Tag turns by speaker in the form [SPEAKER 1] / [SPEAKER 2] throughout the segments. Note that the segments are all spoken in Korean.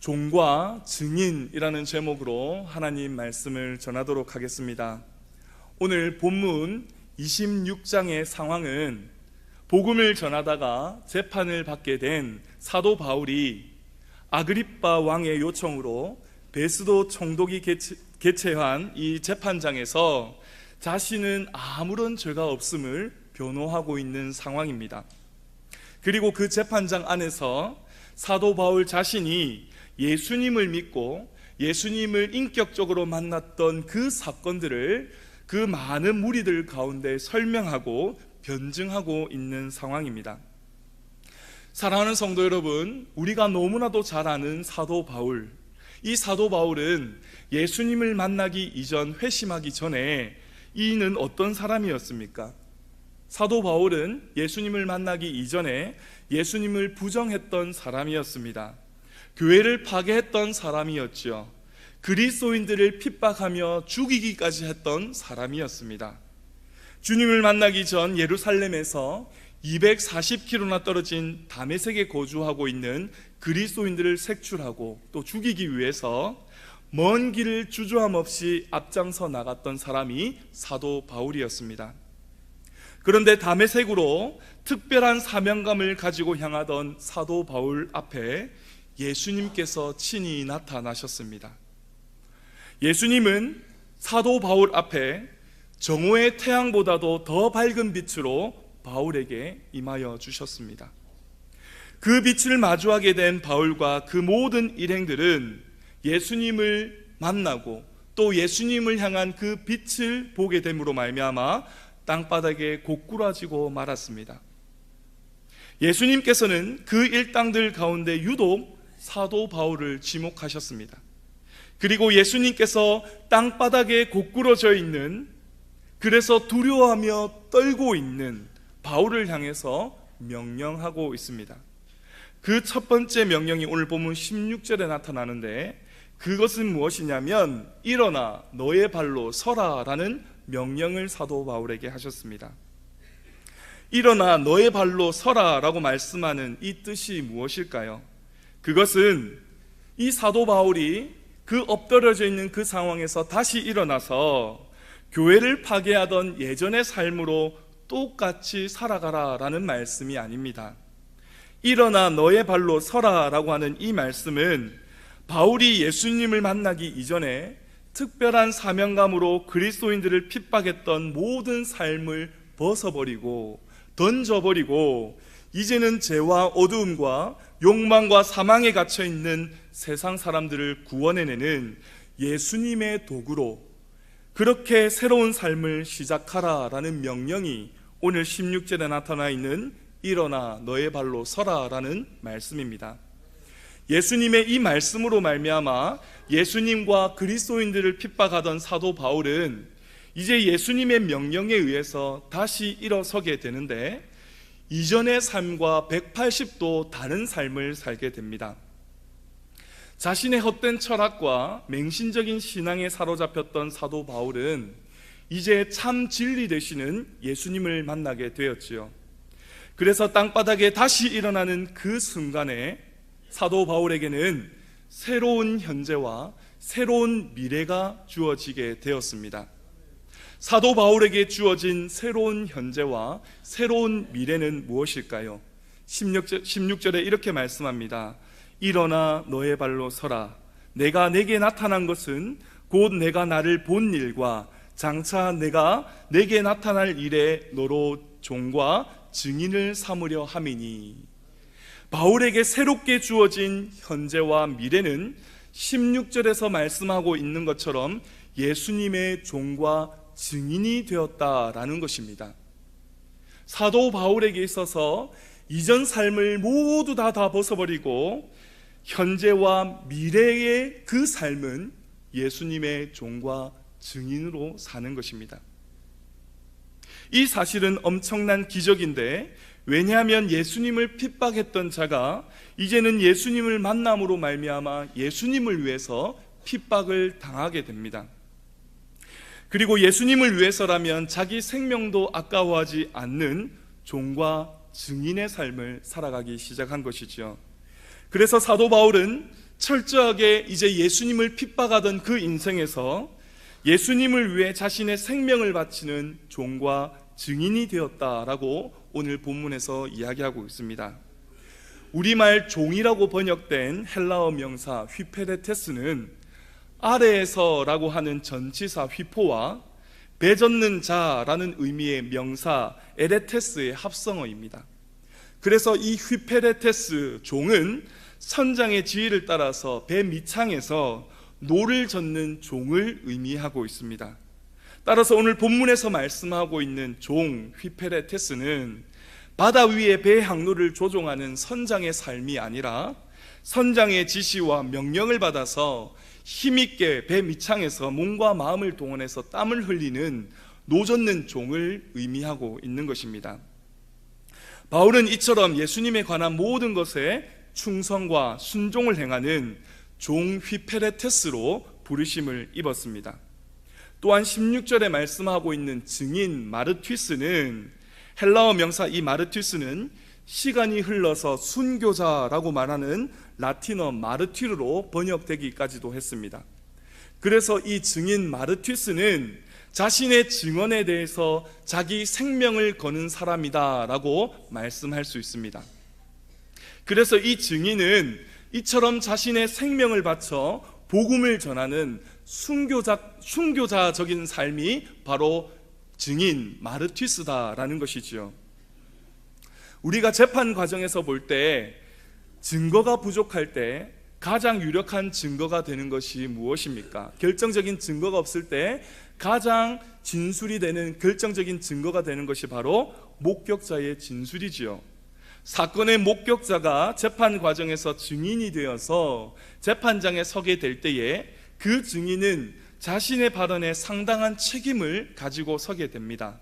[SPEAKER 1] 종과 증인이라는 제목으로 하나님 말씀을 전하도록 하겠습니다. 오늘 본문 26장의 상황은 복음을 전하다가 재판을 받게 된 사도 바울이 아그리빠 왕의 요청으로 베스도 총독이 개최한 이 재판장에서 자신은 아무런 죄가 없음을 변호하고 있는 상황입니다. 그리고 그 재판장 안에서 사도 바울 자신이 예수님을 믿고 예수님을 인격적으로 만났던 그 사건들을 그 많은 무리들 가운데 설명하고 변증하고 있는 상황입니다. 사랑하는 성도 여러분, 우리가 너무나도 잘 아는 사도 바울, 이 사도 바울은 예수님을 만나기 이전, 회심하기 전에 이는 어떤 사람이었습니까? 사도 바울은 예수님을 만나기 이전에 예수님을 부정했던 사람이었습니다. 교회를 파괴했던 사람이었죠. 그리스도인들을 핍박하며 죽이기까지 했던 사람이었습니다. 주님을 만나기 전 예루살렘에서 240km나 떨어진 다메섹에 거주하고 있는 그리스도인들을 색출하고 또 죽이기 위해서 먼 길을 주저함 없이 앞장서 나갔던 사람이 사도 바울이었습니다. 그런데 다메섹으로 특별한 사명감을 가지고 향하던 사도 바울 앞에 예수님께서 친히 나타나셨습니다. 예수님은 사도 바울 앞에 정오의 태양보다도 더 밝은 빛으로 바울에게 임하여 주셨습니다. 그 빛을 마주하게 된 바울과 그 모든 일행들은 예수님을 만나고 또 예수님을 향한 그 빛을 보게 됨으로 말미암아 땅바닥에 고꾸라지고 말았습니다. 예수님께서는 그 일당들 가운데 유독 사도 바울을 지목하셨습니다. 그리고 예수님께서 땅바닥에 고꾸러져 있는, 그래서 두려워하며 떨고 있는 바울을 향해서 명령하고 있습니다. 그 첫 번째 명령이 오늘 본문 16절에 나타나는데, 그것은 무엇이냐면 일어나 너의 발로 서라 라는 명령을 사도 바울에게 하셨습니다. 일어나 너의 발로 서라 라고 말씀하는 이 뜻이 무엇일까요? 그것은 이 사도 바울이 그 엎드려져 있는 그 상황에서 다시 일어나서 교회를 파괴하던 예전의 삶으로 똑같이 살아가라 라는 말씀이 아닙니다. 일어나 너의 발로 서라 라고 하는 이 말씀은 바울이 예수님을 만나기 이전에 특별한 사명감으로 그리스도인들을 핍박했던 모든 삶을 벗어버리고 던져버리고 이제는 죄와 어두움과 욕망과 사망에 갇혀있는 세상 사람들을 구원해내는 예수님의 도구로 그렇게 새로운 삶을 시작하라 라는 명령이 오늘 16절에 나타나 있는 일어나 너의 발로 서라 라는 말씀입니다. 예수님의 이 말씀으로 말미암아 예수님과 그리스도인들을 핍박하던 사도 바울은 이제 예수님의 명령에 의해서 다시 일어서게 되는데 이전의 삶과 180도 다른 삶을 살게 됩니다. 자신의 헛된 철학과 맹신적인 신앙에 사로잡혔던 사도 바울은 이제 참 진리 되시는 예수님을 만나게 되었지요. 그래서 땅바닥에 다시 일어나는 그 순간에 사도 바울에게는 새로운 현재와 새로운 미래가 주어지게 되었습니다. 사도 바울에게 주어진 새로운 현재와 새로운 미래는 무엇일까요? 16절에 이렇게 말씀합니다. 일어나 너의 발로 서라. 내가 내게 나타난 것은 곧 내가 나를 본 일과 장차 내가 내게 나타날 일에 너로 종과 증인을 삼으려 함이니. 바울에게 새롭게 주어진 현재와 미래는 16절에서 말씀하고 있는 것처럼 예수님의 종과 증인이 되었다라는 것입니다. 사도 바울에게 있어서 이전 삶을 모두 다 벗어버리고 현재와 미래의 그 삶은 예수님의 종과 증인으로 사는 것입니다. 이 사실은 엄청난 기적인데, 왜냐하면 예수님을 핍박했던 자가 이제는 예수님을 만남으로 말미암아 예수님을 위해서 핍박을 당하게 됩니다. 그리고 예수님을 위해서라면 자기 생명도 아까워하지 않는 종과 증인의 삶을 살아가기 시작한 것이죠. 그래서 사도 바울은 철저하게 이제 예수님을 핍박하던 그 인생에서 예수님을 위해 자신의 생명을 바치는 종과 증인이 되었다라고 오늘 본문에서 이야기하고 있습니다. 우리말 종이라고 번역된 헬라어 명사 휘페레테스는 아래에서라고 하는 전치사 휘포와 배젓는 자라는 의미의 명사 에레테스의 합성어입니다. 그래서 이 휘페레테스 종은 선장의 지휘를 따라서 배 밑창에서 노를 젓는 종을 의미하고 있습니다. 따라서 오늘 본문에서 말씀하고 있는 종 휘페레테스는 바다 위에 배 항로를 조종하는 선장의 삶이 아니라 선장의 지시와 명령을 받아서 힘있게 배 밑창에서 몸과 마음을 동원해서 땀을 흘리는 노젓는 종을 의미하고 있는 것입니다. 바울은 이처럼 예수님에 관한 모든 것에 충성과 순종을 행하는 종 휘페레테스로 부르심을 입었습니다. 또한 16절에 말씀하고 있는 증인 마르튀스는 헬라어 명사 이 마르튀스는 시간이 흘러서 순교자라고 말하는 라틴어 마르티르로 번역되기까지도 했습니다. 그래서 이 증인 마르튀스는 자신의 증언에 대해서 자기 생명을 거는 사람이다 라고 말씀할 수 있습니다. 그래서 이 증인은 이처럼 자신의 생명을 바쳐 복음을 전하는 순교자적인 삶이 바로 증인 마르튀스다라는 것이지요. 우리가 재판 과정에서 볼 때 증거가 부족할 때 가장 유력한 증거가 되는 것이 무엇입니까? 결정적인 증거가 없을 때 가장 진술이 되는 결정적인 증거가 되는 것이 바로 목격자의 진술이지요. 사건의 목격자가 재판 과정에서 증인이 되어서 재판장에 서게 될 때에 그 증인은 자신의 발언에 상당한 책임을 가지고 서게 됩니다.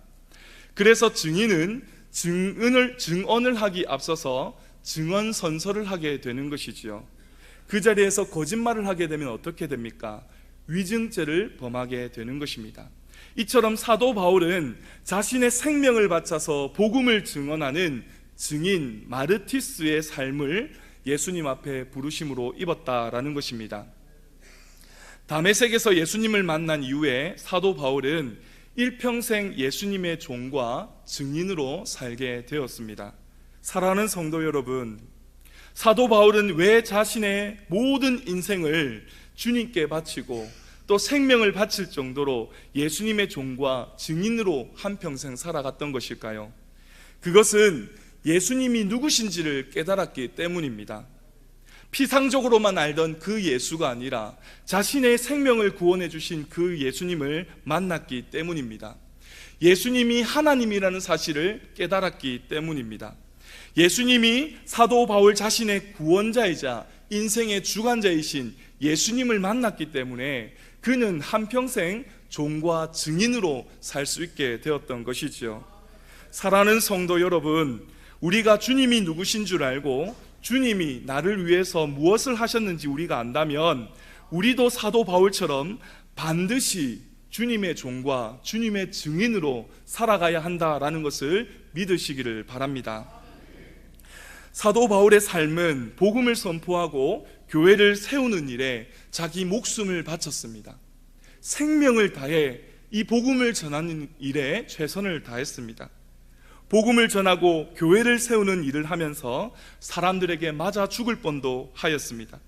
[SPEAKER 1] 그래서 증인은 증언을 하기 앞서서 증언 선서를 하게 되는 것이지요. 그 자리에서 거짓말을 하게 되면 어떻게 됩니까? 위증죄를 범하게 되는 것입니다. 이처럼 사도 바울은 자신의 생명을 바쳐서 복음을 증언하는 증인 마르티스의 삶을 예수님 앞에 부르심으로 입었다라는 것입니다. 다메섹에서 예수님을 만난 이후에 사도 바울은 일평생 예수님의 종과 증인으로 살게 되었습니다. 사랑하는 성도 여러분, 사도 바울은 왜 자신의 모든 인생을 주님께 바치고 또 생명을 바칠 정도로 예수님의 종과 증인으로 한평생 살아갔던 것일까요? 그것은 예수님이 누구신지를 깨달았기 때문입니다. 피상적으로만 알던 그 예수가 아니라 자신의 생명을 구원해 주신 그 예수님을 만났기 때문입니다. 예수님이 하나님이라는 사실을 깨달았기 때문입니다. 예수님이 사도 바울 자신의 구원자이자 인생의 주관자이신 예수님을 만났기 때문에 그는 한평생 종과 증인으로 살 수 있게 되었던 것이지요. 사랑하는 성도 여러분, 우리가 주님이 누구신 줄 알고 주님이 나를 위해서 무엇을 하셨는지 우리가 안다면 우리도 사도 바울처럼 반드시 주님의 종과 주님의 증인으로 살아가야 한다라는 것을 믿으시기를 바랍니다. 사도 바울의 삶은 복음을 선포하고 교회를 세우는 일에 자기 목숨을 바쳤습니다. 생명을 다해 이 복음을 전하는 일에 최선을 다했습니다. 복음을 전하고 교회를 세우는 일을 하면서 사람들에게 맞아 죽을 뻔도 하였습니다.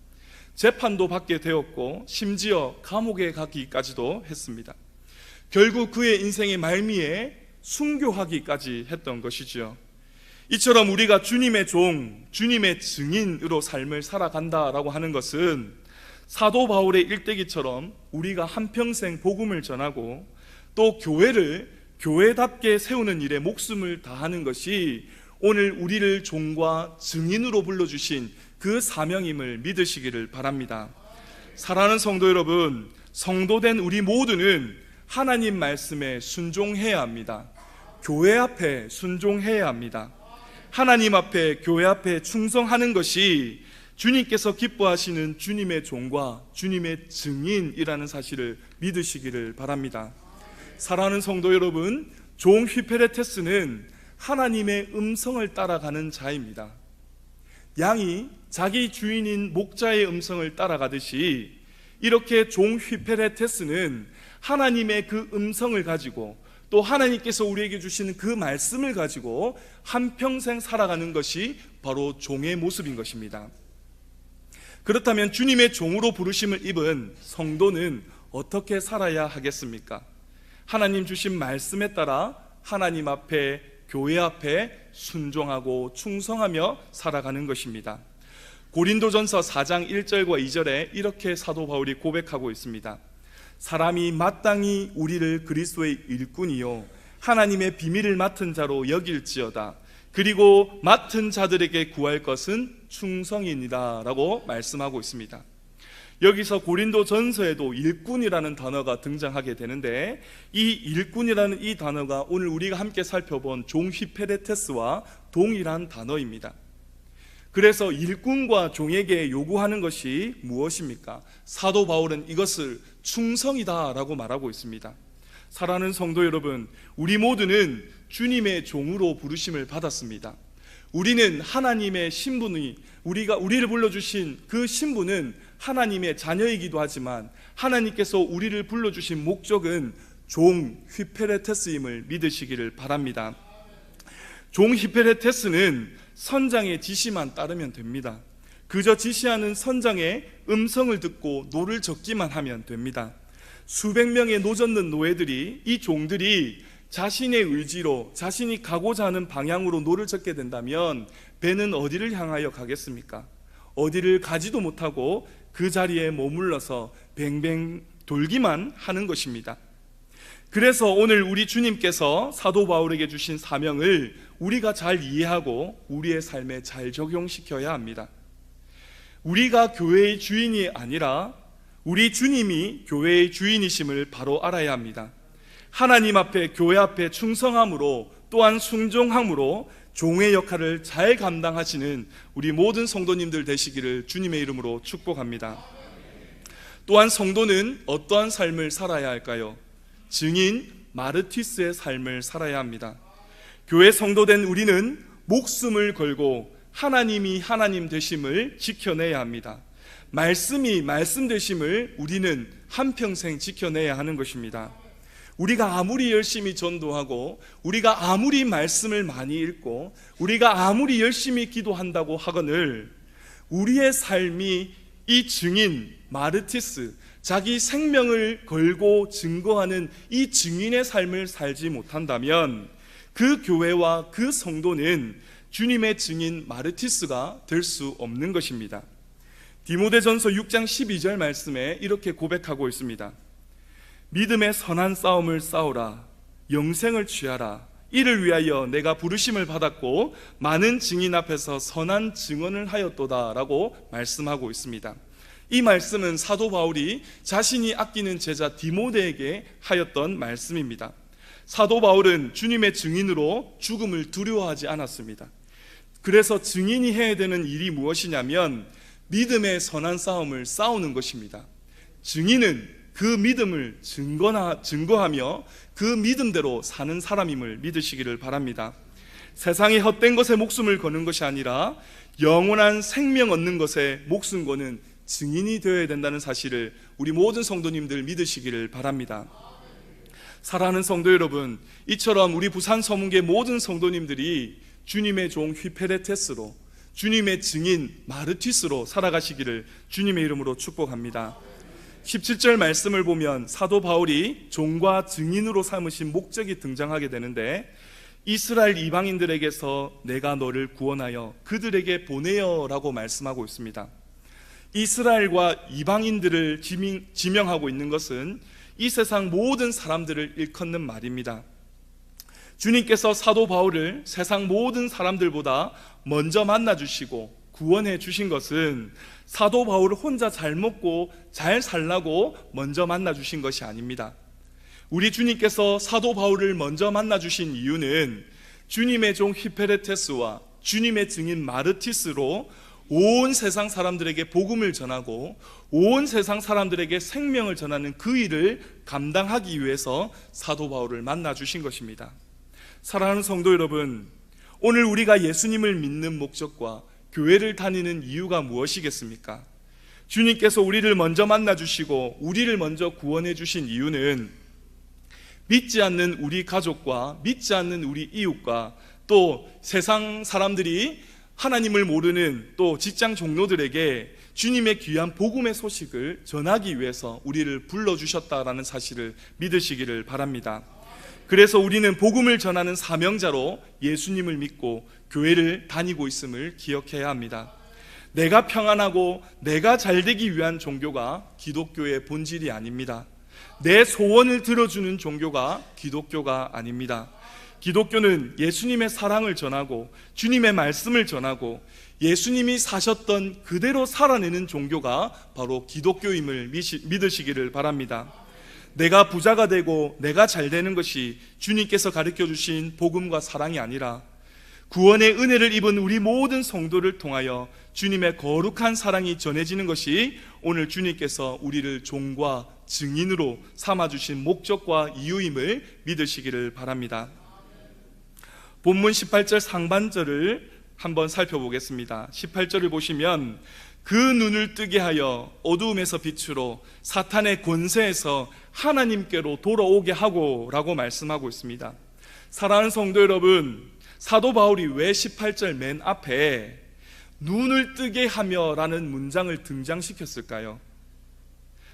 [SPEAKER 1] 재판도 받게 되었고 심지어 감옥에 가기까지도 했습니다. 결국 그의 인생의 말미에 순교하기까지 했던 것이죠. 이처럼 우리가 주님의 종, 주님의 증인으로 삶을 살아간다라고 하는 것은 사도 바울의 일대기처럼 우리가 한평생 복음을 전하고 또 교회를 교회답게 세우는 일에 목숨을 다하는 것이 오늘 우리를 종과 증인으로 불러주신 그 사명임을 믿으시기를 바랍니다. 사랑하는 성도 여러분, 성도된 우리 모두는 하나님 말씀에 순종해야 합니다. 교회 앞에 순종해야 합니다. 하나님 앞에, 교회 앞에 충성하는 것이 주님께서 기뻐하시는 주님의 종과 주님의 증인이라는 사실을 믿으시기를 바랍니다. 사랑하는 성도 여러분, 종 휘페레테스는 하나님의 음성을 따라가는 자입니다. 양이 자기 주인인 목자의 음성을 따라가듯이 이렇게 종 휘페레테스는 하나님의 그 음성을 가지고 또 하나님께서 우리에게 주시는 그 말씀을 가지고 한평생 살아가는 것이 바로 종의 모습인 것입니다. 그렇다면 주님의 종으로 부르심을 입은 성도는 어떻게 살아야 하겠습니까? 하나님 주신 말씀에 따라 하나님 앞에, 교회 앞에 순종하고 충성하며 살아가는 것입니다. 고린도전서 4장 1절과 2절에 이렇게 사도 바울이 고백하고 있습니다. 사람이 마땅히 우리를 그리스도의 일꾼이요 하나님의 비밀을 맡은 자로 여길지어다. 그리고 맡은 자들에게 구할 것은 충성이니라 라고 말씀하고 있습니다. 여기서 고린도전서에도 일꾼이라는 단어가 등장하게 되는데, 이 일꾼이라는 이 단어가 오늘 우리가 함께 살펴본 종 휘페레테스와 동일한 단어입니다. 그래서 일꾼과 종에게 요구하는 것이 무엇입니까? 사도 바울은 이것을 충성이다 라고 말하고 있습니다. 사랑하는 성도 여러분, 우리 모두는 주님의 종으로 부르심을 받았습니다. 우리는 하나님의 신분이, 우리를 불러주신 그 신분은 하나님의 자녀이기도 하지만 하나님께서 우리를 불러주신 목적은 종 휘페레테스임을 믿으시기를 바랍니다. 종 휘페레테스는 선장의 지시만 따르면 됩니다. 그저 지시하는 선장의 음성을 듣고 노를 젓기만 하면 됩니다. 수백 명의 노젓는 노예들이, 이 종들이 자신의 의지로 자신이 가고자 하는 방향으로 노를 젓게 된다면 배는 어디를 향하여 가겠습니까? 어디를 가지도 못하고 그 자리에 머물러서 뱅뱅 돌기만 하는 것입니다. 그래서 오늘 우리 주님께서 사도 바울에게 주신 사명을 우리가 잘 이해하고 우리의 삶에 잘 적용시켜야 합니다. 우리가 교회의 주인이 아니라 우리 주님이 교회의 주인이심을 바로 알아야 합니다. 하나님 앞에, 교회 앞에 충성함으로, 또한 순종함으로 종의 역할을 잘 감당하시는 우리 모든 성도님들 되시기를 주님의 이름으로 축복합니다. 또한 성도는 어떠한 삶을 살아야 할까요? 증인 마르티스의 삶을 살아야 합니다. 교회 성도된 우리는 목숨을 걸고 하나님이 하나님 되심을 지켜내야 합니다. 말씀이 말씀 되심을 우리는 한평생 지켜내야 하는 것입니다. 우리가 아무리 열심히 전도하고 우리가 아무리 말씀을 많이 읽고 우리가 아무리 열심히 기도한다고 하거늘 우리의 삶이 이 증인 마르티스, 자기 생명을 걸고 증거하는 이 증인의 삶을 살지 못한다면 그 교회와 그 성도는 주님의 증인 마르티스가 될 수 없는 것입니다. 디모데전서 6장 12절 말씀에 이렇게 고백하고 있습니다. 믿음의 선한 싸움을 싸우라. 영생을 취하라. 이를 위하여 내가 부르심을 받았고 많은 증인 앞에서 선한 증언을 하였도다 라고 말씀하고 있습니다. 이 말씀은 사도 바울이 자신이 아끼는 제자 디모데에게 하였던 말씀입니다. 사도 바울은 주님의 증인으로 죽음을 두려워하지 않았습니다. 그래서 증인이 해야 되는 일이 무엇이냐면 믿음의 선한 싸움을 싸우는 것입니다. 증인은 그 믿음을 증거하며 그 믿음대로 사는 사람임을 믿으시기를 바랍니다. 세상의 헛된 것에 목숨을 거는 것이 아니라 영원한 생명 얻는 것에 목숨 거는 증인이 되어야 된다는 사실을 우리 모든 성도님들 믿으시기를 바랍니다. 사랑하는 성도 여러분, 이처럼 우리 부산 서문계 모든 성도님들이 주님의 종 휘페레테스로, 주님의 증인 마르티스로 살아가시기를 주님의 이름으로 축복합니다. 17절 말씀을 보면 사도 바울이 종과 증인으로 삼으신 목적이 등장하게 되는데, 이스라엘 이방인들에게서 내가 너를 구원하여 그들에게 보내어 라고 말씀하고 있습니다. 이스라엘과 이방인들을 지명하고 있는 것은 이 세상 모든 사람들을 일컫는 말입니다. 주님께서 사도 바울을 세상 모든 사람들보다 먼저 만나주시고 구원해 주신 것은 사도 바울을 혼자 잘 먹고 잘 살라고 먼저 만나주신 것이 아닙니다. 우리 주님께서 사도 바울을 먼저 만나주신 이유는 주님의 종 휘페레테스와 주님의 증인 마르티스로 온 세상 사람들에게 복음을 전하고 온 세상 사람들에게 생명을 전하는 그 일을 감당하기 위해서 사도 바울을 만나주신 것입니다. 사랑하는 성도 여러분, 오늘 우리가 예수님을 믿는 목적과 교회를 다니는 이유가 무엇이겠습니까? 주님께서 우리를 먼저 만나주시고 우리를 먼저 구원해 주신 이유는 믿지 않는 우리 가족과 믿지 않는 우리 이웃과 또 세상 사람들이 하나님을 모르는 또 직장 종료들에게 주님의 귀한 복음의 소식을 전하기 위해서 우리를 불러주셨다라는 사실을 믿으시기를 바랍니다. 그래서 우리는 복음을 전하는 사명자로 예수님을 믿고 교회를 다니고 있음을 기억해야 합니다. 내가 평안하고 내가 잘되기 위한 종교가 기독교의 본질이 아닙니다. 내 소원을 들어주는 종교가 기독교가 아닙니다. 기독교는 예수님의 사랑을 전하고 주님의 말씀을 전하고 예수님이 사셨던 그대로 살아내는 종교가 바로 기독교임을 믿으시기를 바랍니다. 내가 부자가 되고 내가 잘 되는 것이 주님께서 가르쳐 주신 복음과 사랑이 아니라 구원의 은혜를 입은 우리 모든 성도를 통하여 주님의 거룩한 사랑이 전해지는 것이 오늘 주님께서 우리를 종과 증인으로 삼아주신 목적과 이유임을 믿으시기를 바랍니다. 본문 18절 상반절을 한번 살펴보겠습니다. 18절을 보시면 그 눈을 뜨게 하여 어두움에서 빛으로 사탄의 권세에서 하나님께로 돌아오게 하고 라고 말씀하고 있습니다. 사랑하는 성도 여러분, 사도 바울이 왜 18절 맨 앞에 눈을 뜨게 하며 라는 문장을 등장시켰을까요?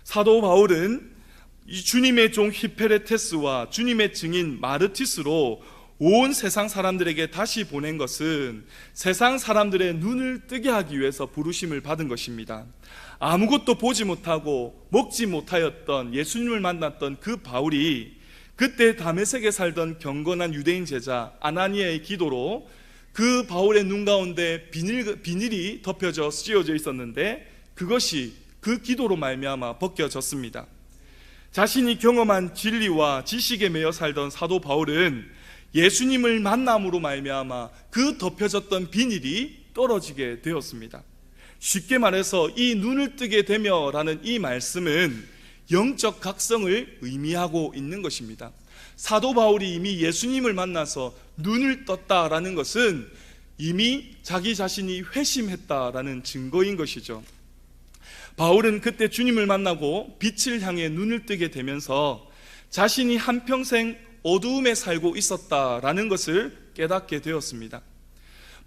[SPEAKER 1] 사도 바울은 이 주님의 종 히페레테스와 주님의 증인 마르티스로 온 세상 사람들에게 다시 보낸 것은 세상 사람들의 눈을 뜨게 하기 위해서 부르심을 받은 것입니다. 아무것도 보지 못하고 먹지 못하였던 예수님을 만났던 그 바울이 그때 다메섹에 살던 경건한 유대인 제자 아나니아의 기도로 그 바울의 눈 가운데 비닐이 덮여져 씌워져 있었는데 그것이 그 기도로 말미암아 벗겨졌습니다. 자신이 경험한 진리와 지식에 매여 살던 사도 바울은 예수님을 만남으로 말미암아 그 덮여졌던 비닐이 떨어지게 되었습니다. 쉽게 말해서 이 눈을 뜨게 되며 라는 이 말씀은 영적 각성을 의미하고 있는 것입니다. 사도 바울이 이미 예수님을 만나서 눈을 떴다라는 것은 이미 자기 자신이 회심했다라는 증거인 것이죠. 바울은 그때 주님을 만나고 빛을 향해 눈을 뜨게 되면서 자신이 한평생 어두움에 살고 있었다라는 것을 깨닫게 되었습니다.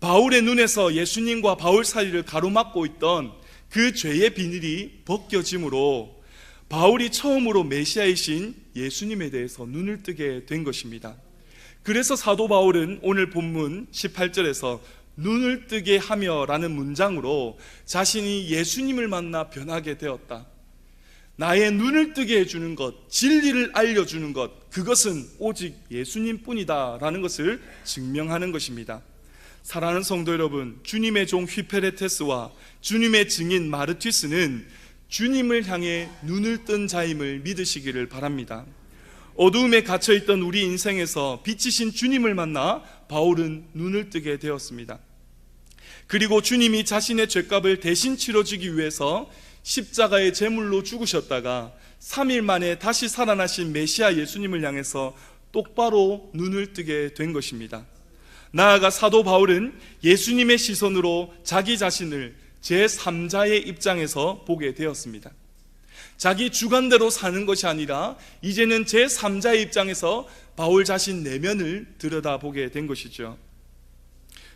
[SPEAKER 1] 바울의 눈에서 예수님과 바울 사이를 가로막고 있던 그 죄의 비닐이 벗겨짐으로 바울이 처음으로 메시아이신 예수님에 대해서 눈을 뜨게 된 것입니다. 그래서 사도 바울은 오늘 본문 18절에서 눈을 뜨게 하며 라는 문장으로 자신이 예수님을 만나 변하게 되었다. 나의 눈을 뜨게 해주는 것, 진리를 알려주는 것, 그것은 오직 예수님뿐이다 라는 것을 증명하는 것입니다. 사랑하는 성도 여러분, 주님의 종 휘페레테스와 주님의 증인 마르티스는 주님을 향해 눈을 뜬 자임을 믿으시기를 바랍니다. 어두움에 갇혀있던 우리 인생에서 빛이신 주님을 만나 바울은 눈을 뜨게 되었습니다. 그리고 주님이 자신의 죄값을 대신 치러주기 위해서 십자가의 제물로 죽으셨다가 3일 만에 다시 살아나신 메시아 예수님을 향해서 똑바로 눈을 뜨게 된 것입니다. 나아가 사도 바울은 예수님의 시선으로 자기 자신을 제3자의 입장에서 보게 되었습니다. 자기 주관대로 사는 것이 아니라 이제는 제3자의 입장에서 바울 자신 내면을 들여다보게 된 것이죠.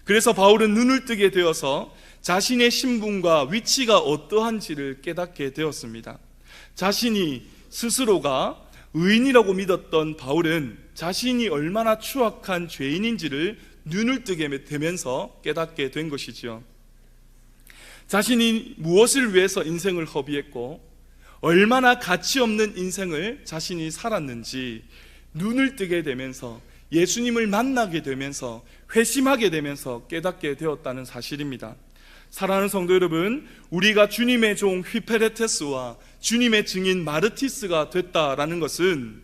[SPEAKER 1] 그래서 바울은 눈을 뜨게 되어서 자신의 신분과 위치가 어떠한지를 깨닫게 되었습니다. 자신이 스스로가 의인이라고 믿었던 바울은 자신이 얼마나 추악한 죄인인지를 눈을 뜨게 되면서 깨닫게 된 것이지요. 자신이 무엇을 위해서 인생을 허비했고 얼마나 가치 없는 인생을 자신이 살았는지 눈을 뜨게 되면서 예수님을 만나게 되면서 회심하게 되면서 깨닫게 되었다는 사실입니다. 사랑하는 성도 여러분, 우리가 주님의 종 휘페레테스와 주님의 증인 마르티스가 됐다라는 것은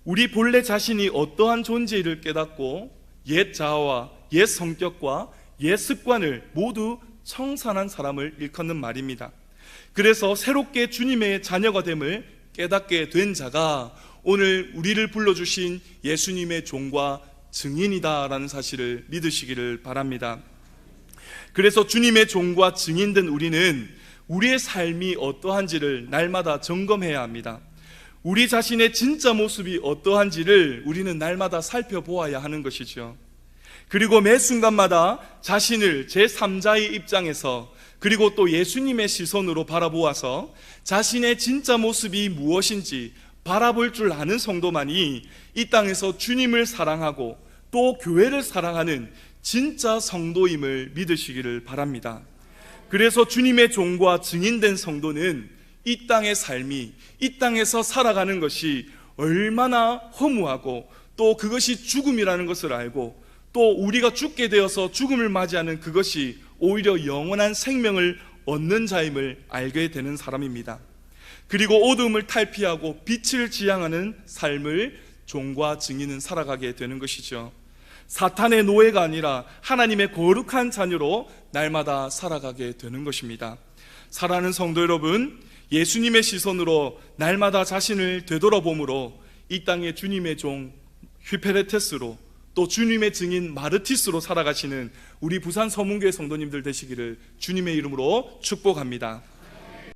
[SPEAKER 1] 우리 본래 자신이 어떠한 존재를 깨닫고 옛 자아와 옛 성격과 옛 습관을 모두 청산한 사람을 일컫는 말입니다. 그래서 새롭게 주님의 자녀가 됨을 깨닫게 된 자가 오늘 우리를 불러주신 예수님의 종과 증인이다라는 사실을 믿으시기를 바랍니다. 그래서 주님의 종과 증인된 우리는 우리의 삶이 어떠한지를 날마다 점검해야 합니다. 우리 자신의 진짜 모습이 어떠한지를 우리는 날마다 살펴보아야 하는 것이죠. 그리고 매 순간마다 자신을 제3자의 입장에서, 그리고 또 예수님의 시선으로 바라보아서 자신의 진짜 모습이 무엇인지 바라볼 줄 아는 성도만이 이 땅에서 주님을 사랑하고 또 교회를 사랑하는 진짜 성도임을 믿으시기를 바랍니다. 그래서 주님의 종과 증인된 성도는 이 땅의 삶이, 이 땅에서 살아가는 것이 얼마나 허무하고 또 그것이 죽음이라는 것을 알고, 또 우리가 죽게 되어서 죽음을 맞이하는 그것이 오히려 영원한 생명을 얻는 자임을 알게 되는 사람입니다. 그리고 어두움을 탈피하고 빛을 지향하는 삶을 종과 증인은 살아가게 되는 것이죠. 사탄의 노예가 아니라 하나님의 거룩한 자녀로 날마다 살아가게 되는 것입니다. 사랑하는 성도 여러분, 예수님의 시선으로 날마다 자신을 되돌아봄으로 이 땅의 주님의 종 휘페레테스로, 또 주님의 증인 마르티스로 살아가시는 우리 부산 서문교회 성도님들 되시기를 주님의 이름으로 축복합니다.